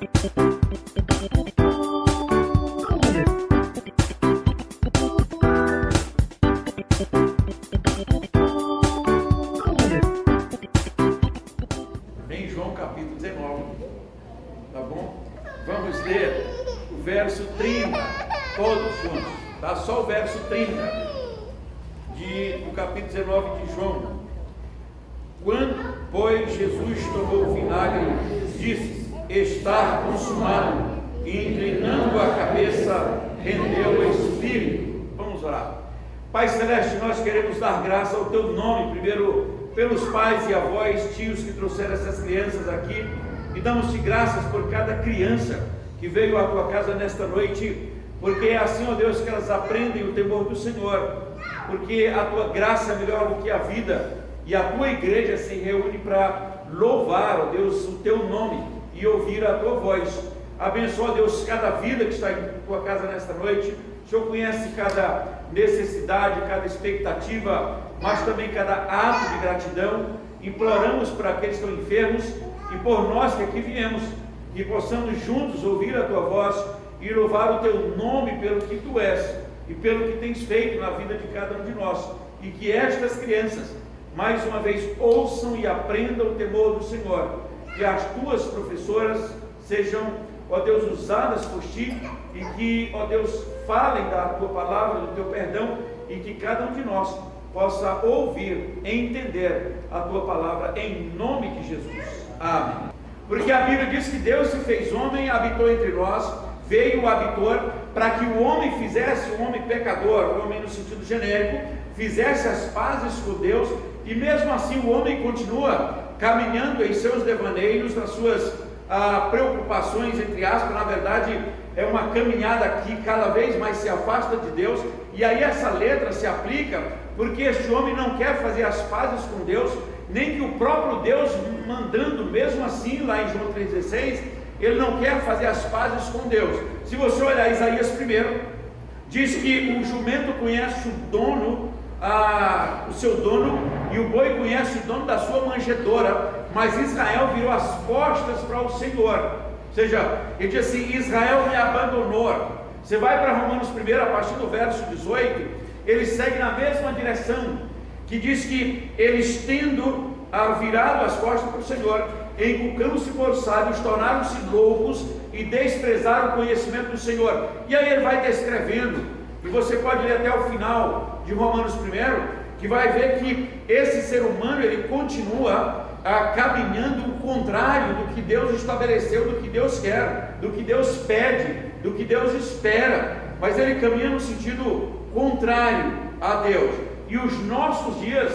Em João capítulo 19, tá bom? Vamos ler o verso 30, todos juntos, tá? Só o verso 30 do capítulo 19 de João. Quando, pois, Jesus tomou o vinagre, disse: está consumado, e inclinando a cabeça, rendeu o Espírito. Vamos orar. Pai Celeste, nós queremos dar graça ao Teu nome, primeiro pelos pais e avós, tios que trouxeram essas crianças aqui, e damos-te graças por cada criança que veio à Tua casa nesta noite, porque é assim, ó Deus, que elas aprendem o temor do Senhor, porque a Tua graça é melhor do que a vida, e a Tua igreja se reúne para louvar, ó Deus, o Teu nome e ouvir a Tua voz. Abençoa, ó Deus, cada vida que está em Tua casa nesta noite. O Senhor conhece cada necessidade, cada expectativa, mas também cada ato de gratidão. Imploramos para aqueles que estão enfermos e por nós que aqui viemos, que possamos juntos ouvir a Tua voz e louvar o Teu nome pelo que Tu és e pelo que tens feito na vida de cada um de nós, e que estas crianças mais uma vez ouçam e aprendam o temor do Senhor, que as Tuas professoras sejam, ó Deus, usadas por Ti, e que, ó Deus, falem da Tua palavra, do Teu perdão, e que cada um de nós possa ouvir e entender a Tua palavra, em nome de Jesus. Amém. Porque a Bíblia diz que Deus se fez homem, habitou entre nós, veio o habitor, para que o homem fizesse, o homem pecador, o homem no sentido genérico, fizesse as pazes com Deus, e mesmo assim o homem continua caminhando em seus devaneios, nas suas preocupações, entre aspas. Na verdade é uma caminhada que cada vez mais se afasta de Deus, e aí essa letra se aplica, porque este homem não quer fazer as pazes com Deus, nem que o próprio Deus mandando, mesmo assim, lá em João 3,16, ele não quer fazer as pazes com Deus. Se você olhar Isaías 1, diz que o jumento conhece o dono, o seu dono, e o boi conhece o dono da sua manjedoura, mas Israel virou as costas para o Senhor. Ou seja, ele diz assim: Israel me abandonou. Você vai para Romanos 1, a partir do verso 18, ele segue na mesma direção, que diz que eles, tendo virado as costas para o Senhor, inculcando-se por sábios, tornaram-se loucos e desprezaram o conhecimento do Senhor. E aí ele vai descrevendo, e você pode ler até o final de Romanos 1, que vai ver que esse ser humano, ele continua caminhando o contrário do que Deus estabeleceu, do que Deus quer, do que Deus pede, do que Deus espera, mas ele caminha no sentido contrário a Deus. E os nossos dias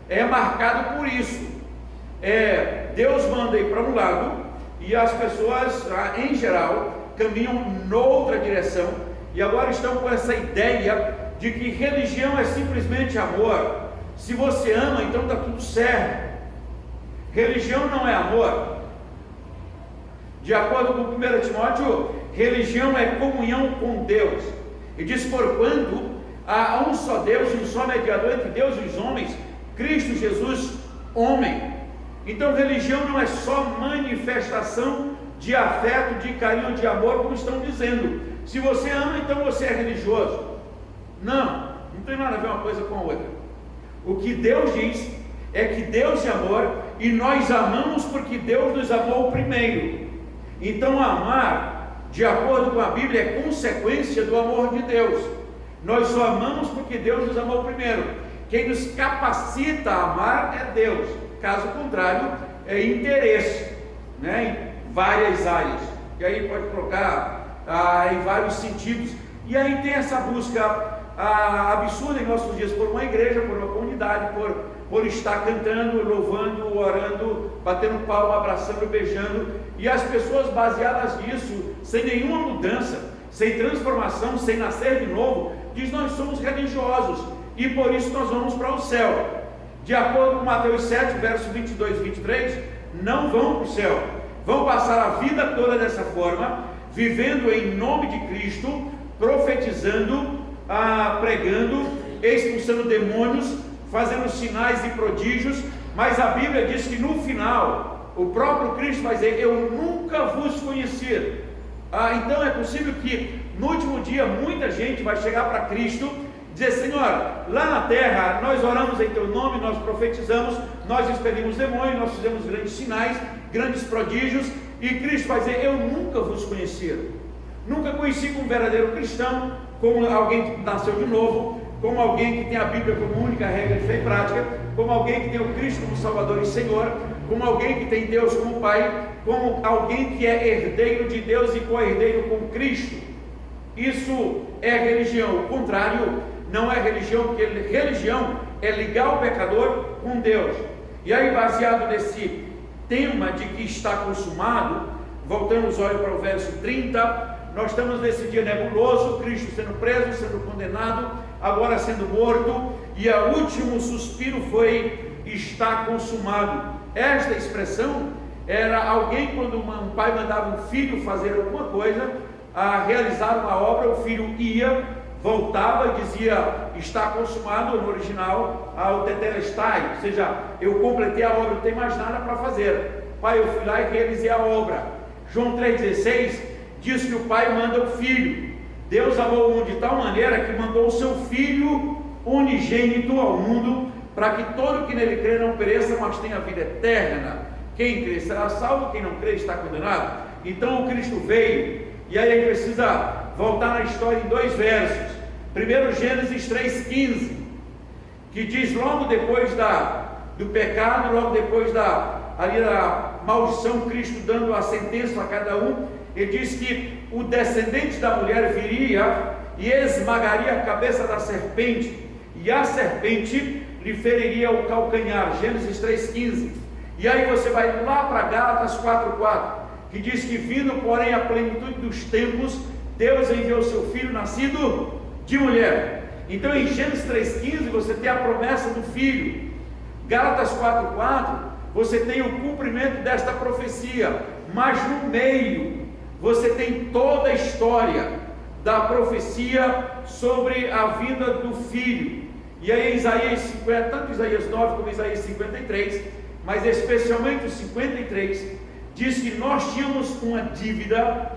é marcado por isso. Deus manda ir para um lado, e as pessoas, em geral, caminham noutra direção, e agora estão com essa ideia de que religião é simplesmente amor. Se você ama, então está tudo certo. Religião não é amor. De acordo com 1 Timóteo, religião é comunhão com Deus. E diz: porquanto há um só Deus e um só mediador entre Deus e os homens, Cristo Jesus, homem. Então religião não é só manifestação de afeto, de carinho, de amor, como estão dizendo. Se você ama, então você é religioso. Não tem nada a ver uma coisa com a outra. O que Deus diz é que Deus é amor, e nós amamos porque Deus nos amou primeiro. Então amar, de acordo com a Bíblia, é consequência do amor de Deus. Nós só amamos porque Deus nos amou primeiro. Quem nos capacita a amar é Deus. Caso contrário, é interesse, né, em várias áreas. E aí pode colocar em vários sentidos. E aí tem essa busca absurda em nossos dias por uma igreja, por uma comunidade, por estar cantando, louvando, orando, batendo palma, abraçando, beijando, e as pessoas baseadas nisso, sem nenhuma mudança, sem transformação, sem nascer de novo, diz: nós somos religiosos e por isso nós vamos para o céu. De acordo com Mateus 7, verso 22 e 23, não vão para o céu, vão passar a vida toda dessa forma, vivendo em nome de Cristo, profetizando, pregando, expulsando demônios, fazendo sinais e prodígios, mas a Bíblia diz que no final o próprio Cristo vai dizer: eu nunca vos conheci. Então é possível que no último dia muita gente vai chegar para Cristo e dizer: Senhor, lá na terra nós oramos em teu nome, nós profetizamos, nós expelimos demônios, nós fizemos grandes sinais, grandes prodígios, e Cristo vai dizer: eu nunca vos conheci. Nunca conheci como verdadeiro cristão, como alguém que nasceu de novo, como alguém que tem a Bíblia como única regra de fé e prática, como alguém que tem o Cristo como Salvador e Senhor, como alguém que tem Deus como Pai, como alguém que é herdeiro de Deus e co-herdeiro com Cristo. Isso é religião. O contrário não é religião, porque religião é ligar o pecador com Deus. E aí, baseado nesse tema de que está consumado, voltando os olhos para o verso 30, nós estamos nesse dia nebuloso, Cristo sendo preso, sendo condenado, agora sendo morto, e o último suspiro foi: está consumado. Esta expressão era alguém, quando um pai mandava um filho fazer alguma coisa, a realizar uma obra, o filho ia, voltava e dizia: está consumado, no original, o tetelestai, ou seja, eu completei a obra, não tem mais nada para fazer. Pai, eu fui lá e realizei a obra. João 3,16 diz que o pai manda o filho. Deus amou o mundo de tal maneira que mandou o seu filho unigênito ao mundo, para que todo que nele crê não pereça, mas tenha vida eterna. Quem crê será salvo, quem não crê está condenado. Então o Cristo veio, e aí a gente precisa voltar na história em 2 versos. Primeiro, Gênesis 3,15, que diz logo depois do pecado, logo depois da maldição, Cristo dando a sentença a cada um, ele diz que o descendente da mulher viria e esmagaria a cabeça da serpente, e a serpente lhe feriria o calcanhar. Gênesis 3,15. E aí você vai lá para Gálatas 4,4, que diz que, vindo porém a plenitude dos tempos, Deus enviou seu filho nascido de mulher. Então em Gênesis 3,15 você tem a promessa do filho. Gálatas 4,4 você tem o cumprimento desta profecia, mas no meio você tem toda a história da profecia sobre a vinda do filho. E aí Isaías 50, tanto Isaías 9 como Isaías 53, mas especialmente o 53, diz que nós tínhamos uma dívida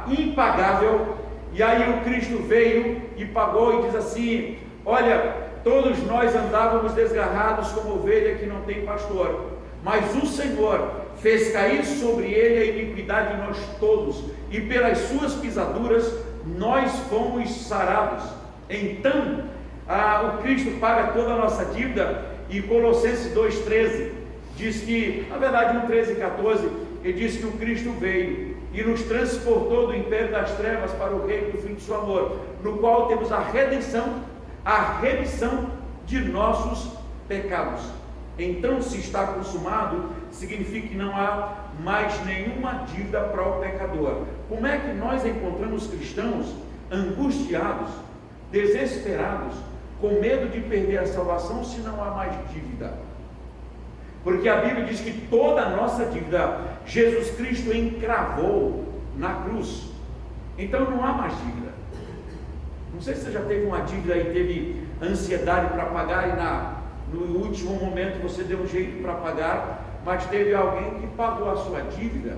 impagável, e aí o Cristo veio e pagou, e diz assim: olha, todos nós andávamos desgarrados como ovelha que não tem pastor, mas o Senhor fez cair sobre ele a iniquidade de nós todos, e pelas suas pisaduras nós fomos sarados. Então o Cristo paga toda a nossa dívida. E Colossenses 2,13 diz que, na verdade 1,13,14, ele diz que o Cristo veio e nos transportou do império das trevas para o reino do Filho de seu amor, no qual temos a redenção, a remissão de nossos pecados. Então, se está consumado, significa que não há mais nenhuma dívida para o pecador. Como é que nós encontramos cristãos angustiados, desesperados, com medo de perder a salvação, se não há mais dívida? Porque a Bíblia diz que toda a nossa dívida Jesus Cristo encravou na cruz. Então não há mais dívida. Não sei se você já teve uma dívida e teve ansiedade para pagar, e no último momento você deu um jeito para pagar, mas teve alguém que pagou a sua dívida.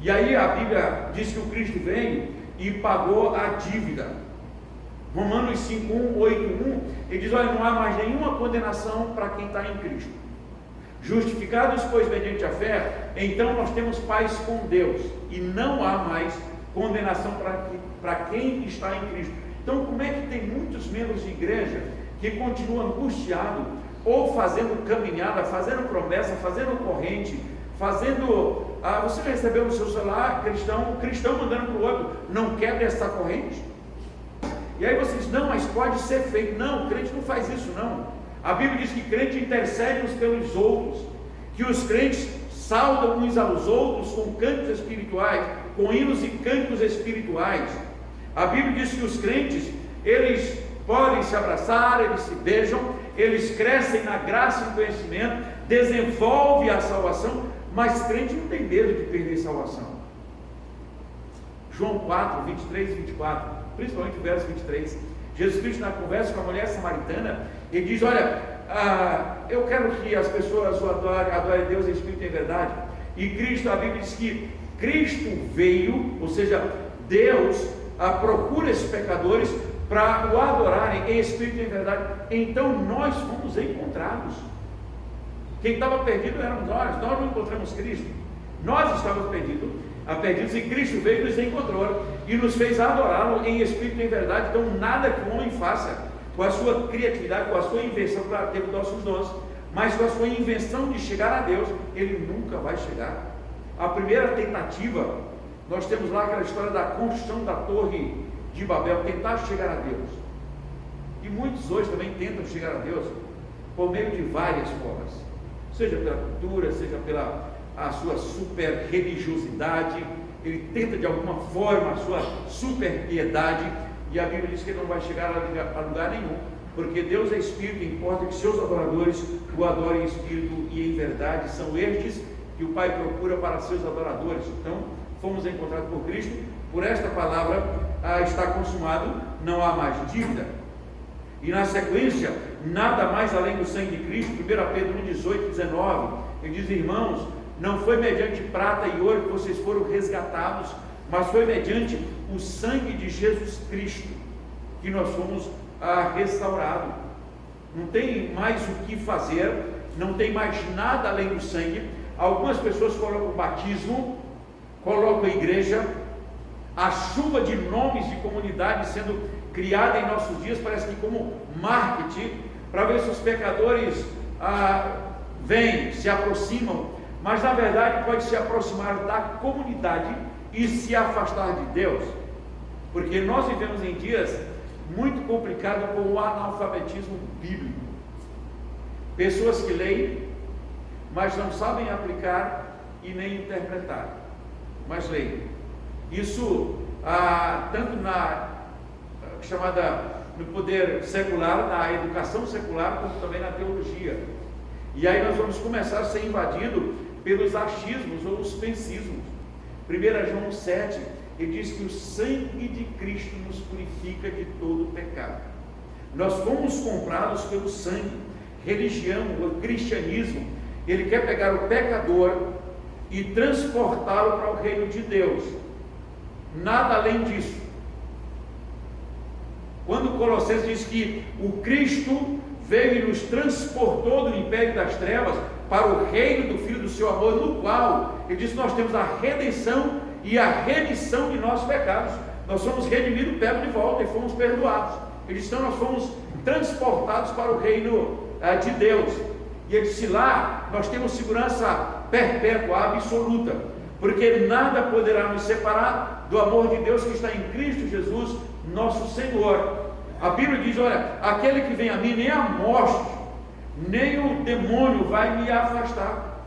E aí a Bíblia diz que o Cristo veio e pagou a dívida. Romanos 5,1, 8,1, ele diz: olha, não há mais nenhuma condenação para quem está em Cristo. Justificados, pois, mediante a fé, então nós temos paz com Deus, e não há mais condenação para quem está em Cristo. Então, como é que tem muitos membros de igreja que continuam angustiados, ou fazendo caminhada, fazendo promessa, fazendo corrente, fazendo... você recebeu no seu celular, cristão mandando para o outro: não quebre essa corrente. E aí você diz: não, mas pode ser feito. Não, o crente não faz isso não. A Bíblia diz que crente intercede uns pelos outros, que os crentes saudam uns aos outros com cânticos espirituais, com hinos e cânticos espirituais. A Bíblia diz que os crentes, eles podem se abraçar, eles se beijam, eles crescem na graça e no conhecimento, desenvolve a salvação, mas crente não tem medo de perder a salvação. João 4, 23 e 24, principalmente o verso 23, Jesus Cristo, na conversa com a mulher samaritana, ele diz: olha, eu quero que as pessoas adorem a Deus em espírito e em verdade. E Cristo, a Bíblia diz que Cristo veio, ou seja, Deus procura esses pecadores para o adorarem em espírito e em verdade. Então nós fomos encontrados. Quem estava perdido éramos nós não encontramos Cristo. Nós estávamos perdidos e Cristo veio e nos encontrou e nos fez adorá-lo em espírito e em verdade. Então nada que o homem faça com a sua criatividade, com a sua invenção, para ter os nossos dons, mas com a sua invenção de chegar a Deus, ele nunca vai chegar. A primeira tentativa, nós temos lá aquela história da construção da torre de Babel, tentar chegar a Deus. E muitos hoje também tentam chegar a Deus por meio de várias formas, seja pela cultura, seja pela a sua super religiosidade. Ele tenta de alguma forma a sua super piedade, e a Bíblia diz que ele não vai chegar a lugar nenhum, porque Deus é espírito, e importa que seus adoradores o adorem em espírito e em verdade. São estes que o Pai procura para seus adoradores. Então fomos encontrados por Cristo, por esta palavra está consumado, não há mais dívida. E na sequência, nada mais além do sangue de Cristo. 1 Pedro 1,18, 19, ele diz: irmãos, não foi mediante prata e ouro que vocês foram resgatados, mas foi mediante o sangue de Jesus Cristo que nós fomos restaurados. Não tem mais o que fazer, não tem mais nada além do sangue. Algumas pessoas colocam o batismo, colocam a igreja, a chuva de nomes de comunidade sendo criada em nossos dias, parece que como marketing, para ver se os pecadores vêm, se aproximam, mas na verdade pode se aproximar da comunidade e se afastar de Deus, porque nós vivemos em dias muito complicados com o analfabetismo bíblico. Pessoas que leem, mas não sabem aplicar e nem interpretar, mas leem. Isso tanto na no poder secular, na educação secular, como também na teologia. E aí nós vamos começar a ser invadidos pelos achismos ou os pensismos. 1 João 7, ele diz que o sangue de Cristo nos purifica de todo pecado. Nós fomos comprados pelo sangue. Religião, o cristianismo, ele quer pegar o pecador e transportá-lo para o reino de Deus. Nada além disso. Quando Colossenses diz que o Cristo veio e nos transportou do império das trevas para o reino do Filho do seu amor, no qual ele diz que nós temos a redenção e a remissão de nossos pecados. Nós somos redimidos, pegos de volta e fomos perdoados. Ele diz: então nós fomos transportados para o reino de Deus. E ele disse: lá nós temos segurança perpétua, absoluta, porque nada poderá nos separar do amor de Deus que está em Cristo Jesus, nosso Senhor. A Bíblia diz: olha, aquele que vem a mim, nem a morte, nem o demônio vai me afastar.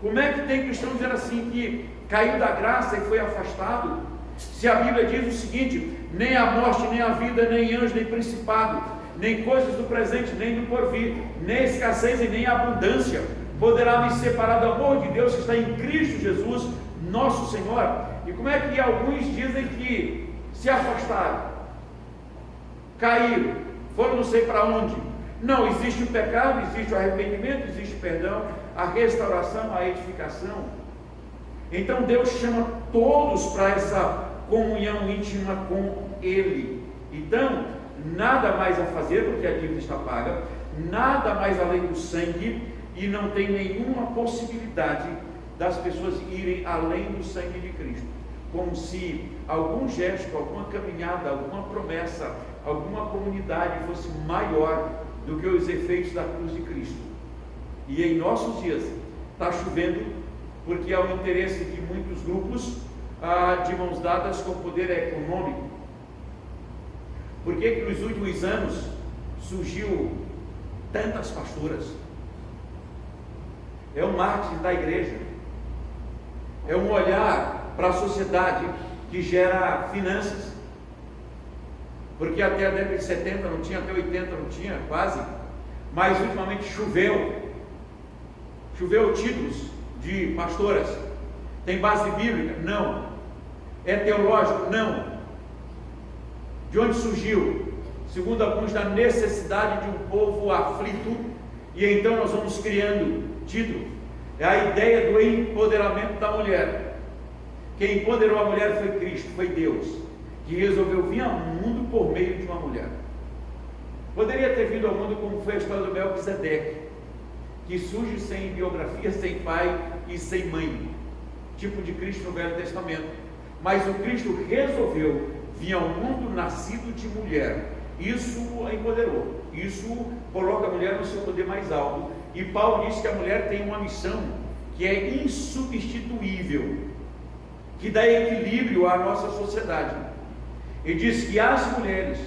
Como é que tem cristão dizendo assim que caiu da graça e foi afastado? Se a Bíblia diz o seguinte: nem a morte, nem a vida, nem anjo, nem principado, nem coisas do presente, nem do porvir, nem escassez e nem abundância poderá me separar do amor de Deus que está em Cristo Jesus, nosso Senhor. E como é que alguns dizem que se afastaram, caíram, foram não sei para onde? Não, existe o pecado, existe o arrependimento, existe o perdão, a restauração, a edificação. Então Deus chama todos para essa comunhão íntima com Ele. Então, nada mais a fazer, porque a dívida está paga, nada mais além do sangue, e não tem nenhuma possibilidade das pessoas irem além do sangue de Cristo, como se algum gesto, alguma caminhada, alguma promessa, alguma comunidade fosse maior do que os efeitos da cruz de Cristo. E em nossos dias está chovendo, porque há o interesse de muitos grupos de mãos dadas com o poder econômico. Por que que nos últimos anos surgiu tantas pastoras? É um marketing da igreja, é um olhar para a sociedade que gera finanças, porque até a década de 70 não tinha, até 80 não tinha, quase, mas ultimamente choveu títulos de pastoras. Tem base bíblica? Não. É teológico? Não. De onde surgiu? segundo alguns, da necessidade de um povo aflito, e então nós vamos criando título. É a ideia do empoderamento da mulher. Quem empoderou a mulher foi Cristo, foi Deus, que resolveu vir ao mundo por meio de uma mulher. Poderia ter vindo ao mundo como foi a história do Melquisedeque, que surge sem biografia, sem pai e sem mãe, tipo de Cristo no Velho Testamento. Mas o Cristo resolveu vir ao mundo nascido de mulher. Isso a empoderou, isso coloca a mulher no seu poder mais alto. E Paulo diz que a mulher tem uma missão que é insubstituível, que dá equilíbrio à nossa sociedade. Ele diz que as mulheres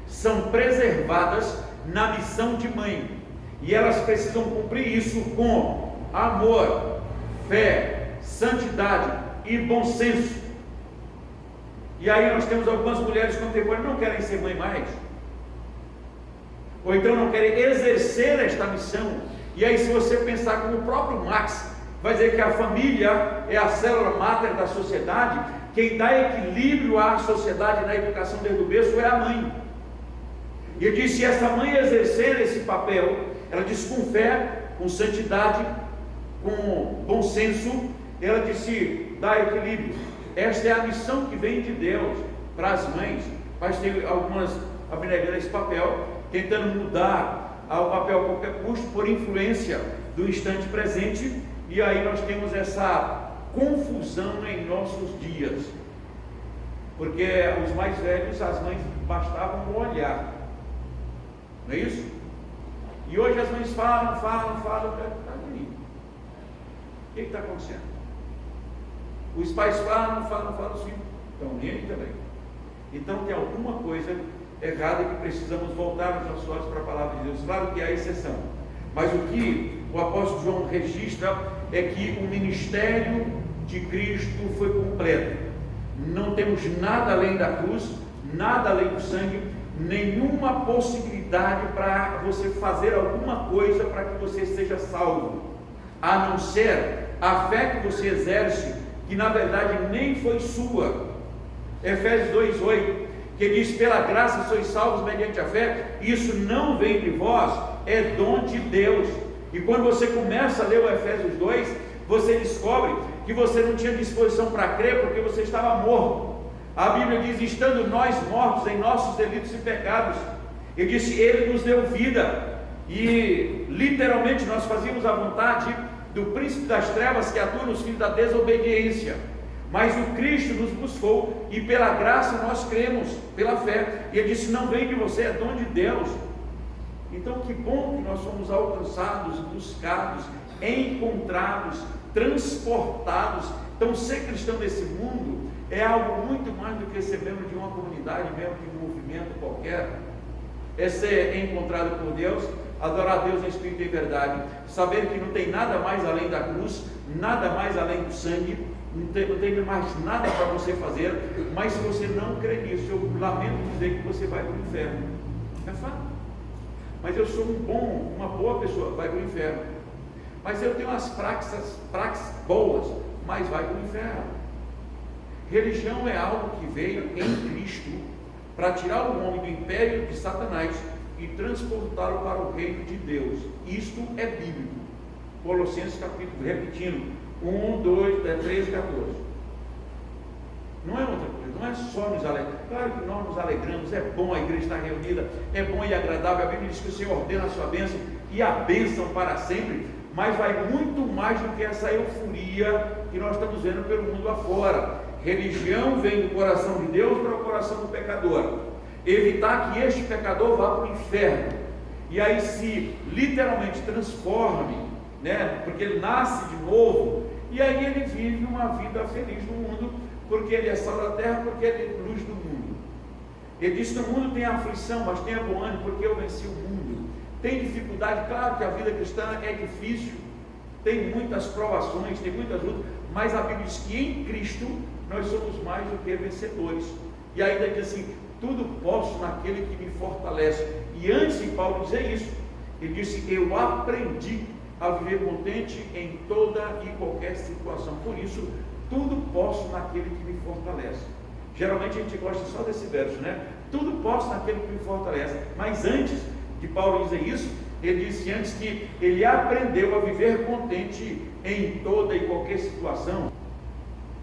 são preservadas na missão de mãe, e elas precisam cumprir isso com amor, fé, santidade e bom senso. E aí nós temos algumas mulheres contemporâneas que não querem ser mãe mais, ou então não querem exercer esta missão. E aí, se você pensar como o próprio Marx vai dizer que a família é a célula máter da sociedade, quem dá equilíbrio à sociedade na educação desde o berço é a mãe. E ele diz: se essa mãe exercer esse papel, ela diz com fé, com santidade, com bom senso, ela disse, dá equilíbrio. Esta é a missão que vem de Deus para as mães. Mas tem algumas abnegando esse papel, tentando mudar o papel a qualquer custo, por influência do instante presente. E aí nós temos essa confusão em nossos dias, porque os mais velhos, as mães bastavam olhar, não é isso? E hoje as mães falam, o que está acontecendo? Os pais falam, os filhos estão nele também. Então tem alguma coisa errada que precisamos voltar os nossos olhos para a palavra de Deus. Claro que há exceção, mas o que o apóstolo João registra é que o ministério de Cristo foi completo. Não temos nada além da cruz, nada além do sangue, nenhuma possibilidade para você fazer alguma coisa para que você seja salvo, a não ser a fé que você exerce, que na verdade nem foi sua. Efésios 2:8, que diz: pela graça sois salvos mediante a fé, isso não vem de vós, é dom de Deus. E quando você começa a ler o Efésios 2, você descobre que você não tinha disposição para crer, porque você estava morto. A Bíblia diz: estando nós mortos em nossos delitos e pecados, ele disse, ele nos deu vida, e literalmente nós fazíamos a vontade do príncipe das trevas, que atua nos filhos da desobediência. Mas o Cristo nos buscou, e pela graça nós cremos, pela fé. E ele disse: não vem de você, é dom de Deus. Então que bom que nós fomos alcançados, buscados, encontrados, transportados. Então ser cristão nesse mundo é algo muito mais do que ser membro de uma comunidade, membro de um movimento qualquer. É ser encontrado por Deus, adorar a Deus em espírito e em verdade, saber que não tem nada mais além da cruz, nada mais além do sangue, não tem mais nada para você fazer. Mas se você não crê nisso, eu lamento dizer que você vai para o inferno. É fato. Mas eu sou uma boa pessoa, vai para o inferno. Mas eu tenho umas praxes boas, mas vai para o inferno. Religião é algo que veio em Cristo para tirar o homem do império de Satanás e transportá-lo para o reino de Deus. Isto é bíblico. Colossenses capítulo, repetindo, 1, 2, 13, 14. Não é outra coisa, não é só nos alegrar. Claro que nós nos alegramos, é bom a igreja estar reunida, é bom e agradável. A Bíblia diz que o Senhor ordena a sua bênção e a bênção para sempre, mas vai muito mais do que essa euforia que nós estamos vendo pelo mundo afora. Religião vem do coração de Deus para o coração do pecador, evitar que este pecador vá para o inferno, e aí se literalmente transforme, né? Porque ele nasce de novo, e aí ele vive uma vida feliz no mundo, porque ele é sal da terra, porque ele é luz do mundo. Ele diz que no mundo tem aflição, mas tenha bom ânimo, porque eu venci o mundo. Tem dificuldade, claro que a vida cristã é difícil, tem muitas provações, tem muitas lutas, mas a Bíblia diz que em Cristo nós somos mais do que vencedores. E ainda diz assim: tudo posso naquele que me fortalece. E antes de Paulo dizer isso, ele disse: eu aprendi a viver contente em toda e qualquer situação. Por isso, tudo posso naquele que me fortalece. Geralmente a gente gosta só desse verso, né? tudo posso naquele que me fortalece. Mas antes de Paulo dizer isso, ele disse antes que ele aprendeu a viver contente em toda e qualquer situação.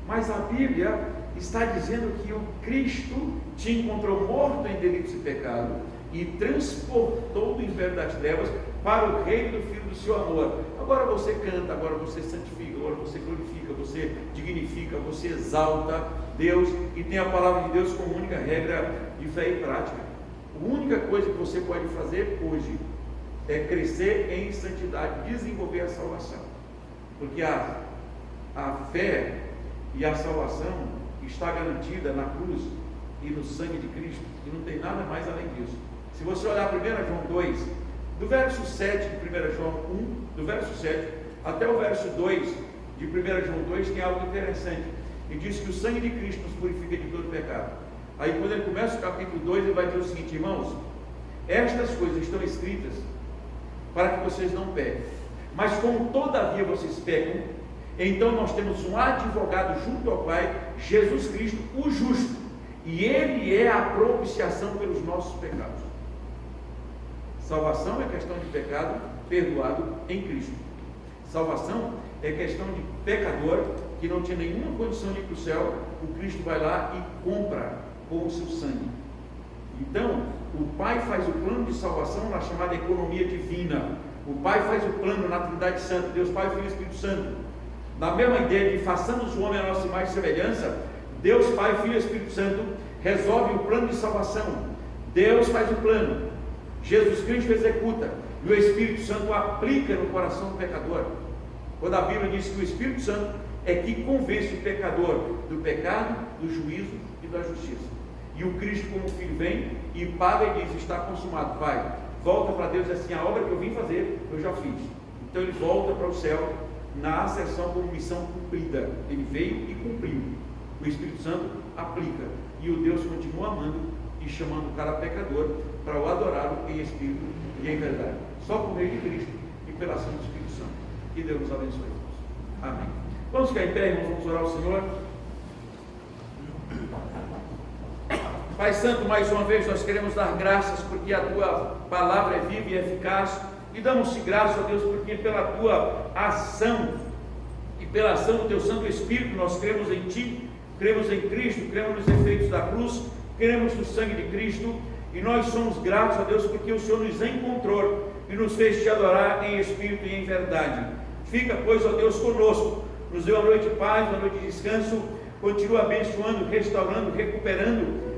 Mas a Bíblia está dizendo que o Cristo te encontrou morto em delitos e pecado e transportou do inferno das trevas para o reino do Filho do seu amor. Agora você canta, agora você santifica, agora você glorifica, você dignifica, você exalta Deus e tem a palavra de Deus como única regra de fé e prática. A única coisa que você pode fazer hoje é crescer em santidade, desenvolver a salvação, porque a fé e a salvação está garantida na cruz e no sangue de Cristo, e não tem nada mais além disso. Se você olhar 1 João 2, do verso 7 de 1 João 1, do verso 7 até o verso 2 de 1 João 2, tem algo interessante. Ele diz que o sangue de Cristo nos purifica de todo pecado. Aí quando ele começa o capítulo 2, ele vai dizer o seguinte: irmãos, estas coisas estão escritas para que vocês não pequem. Mas como todavia vocês pecam, então nós temos um advogado junto ao Pai, Jesus Cristo, o justo, e Ele é a propiciação pelos nossos pecados. Salvação é questão de pecado perdoado em Cristo. Salvação é questão de pecador que não tinha nenhuma condição de ir para o céu. O Cristo vai lá e compra com o seu sangue. Então, o Pai faz o plano de salvação na chamada economia divina. O Pai faz o plano na Trindade Santa, Deus Pai, Filho e Espírito Santo. Na mesma ideia de façamos o homem a nossa imagem e semelhança, Deus Pai, Filho e Espírito Santo resolve o plano de salvação. Deus faz o plano, Jesus Cristo executa, e o Espírito Santo aplica no coração do pecador. Quando a Bíblia diz que o Espírito Santo é que convence o pecador do pecado, do juízo e da justiça. E o Cristo como Filho vem e paga e diz: está consumado. Pai, volta para Deus assim: a obra que eu vim fazer, eu já fiz. Então ele volta para o céu na ascensão como missão cumprida. Ele veio e cumpriu. O Espírito Santo aplica, e o Deus continua amando e chamando o cara pecador para o adorá-lo em espírito e em verdade, só por meio de Cristo e pela ação do Espírito Santo. Que Deus nos abençoe. Amém. Vamos ficar em pé, irmãos, vamos orar ao Senhor. Pai Santo, mais uma vez nós queremos dar graças porque a Tua palavra é viva e eficaz, e damos-te graças, ó Deus, porque pela Tua ação e pela ação do Teu Santo Espírito nós cremos em Ti, cremos em Cristo, cremos nos efeitos da cruz, cremos no sangue de Cristo, e nós somos gratos a Deus porque o Senhor nos encontrou e nos fez Te adorar em espírito e em verdade. Fica, pois, ó Deus, conosco, nos deu a noite de paz, uma noite de descanso, continua abençoando, restaurando, recuperando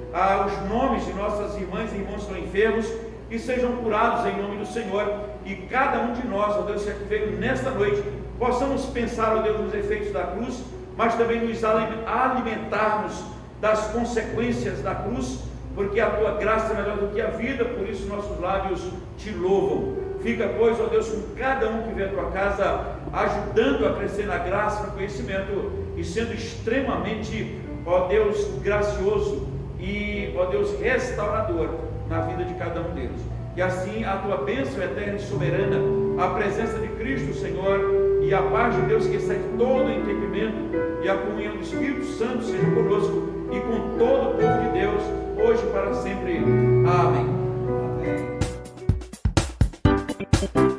os nomes de nossas irmãs e irmãos que estão enfermos, que sejam curados em nome do Senhor, e cada um de nós, ó Deus, que veio nesta noite, possamos pensar, ó Deus, nos efeitos da cruz, mas também nos alimentarmos das consequências da cruz, porque a Tua graça é melhor do que a vida, por isso nossos lábios Te louvam. Fica, pois, ó Deus, com cada um que vem à Tua casa, ajudando a crescer na graça, no conhecimento, e sendo extremamente, ó Deus, gracioso e, ó Deus, restaurador na vida de cada um deles. E assim a Tua bênção eterna e soberana, a presença de Cristo, Senhor, e a paz de Deus que excede todo entendimento, e a comunhão do Espírito Santo seja conosco e com todo o povo de Deus, hoje e para sempre. Amém. Amém.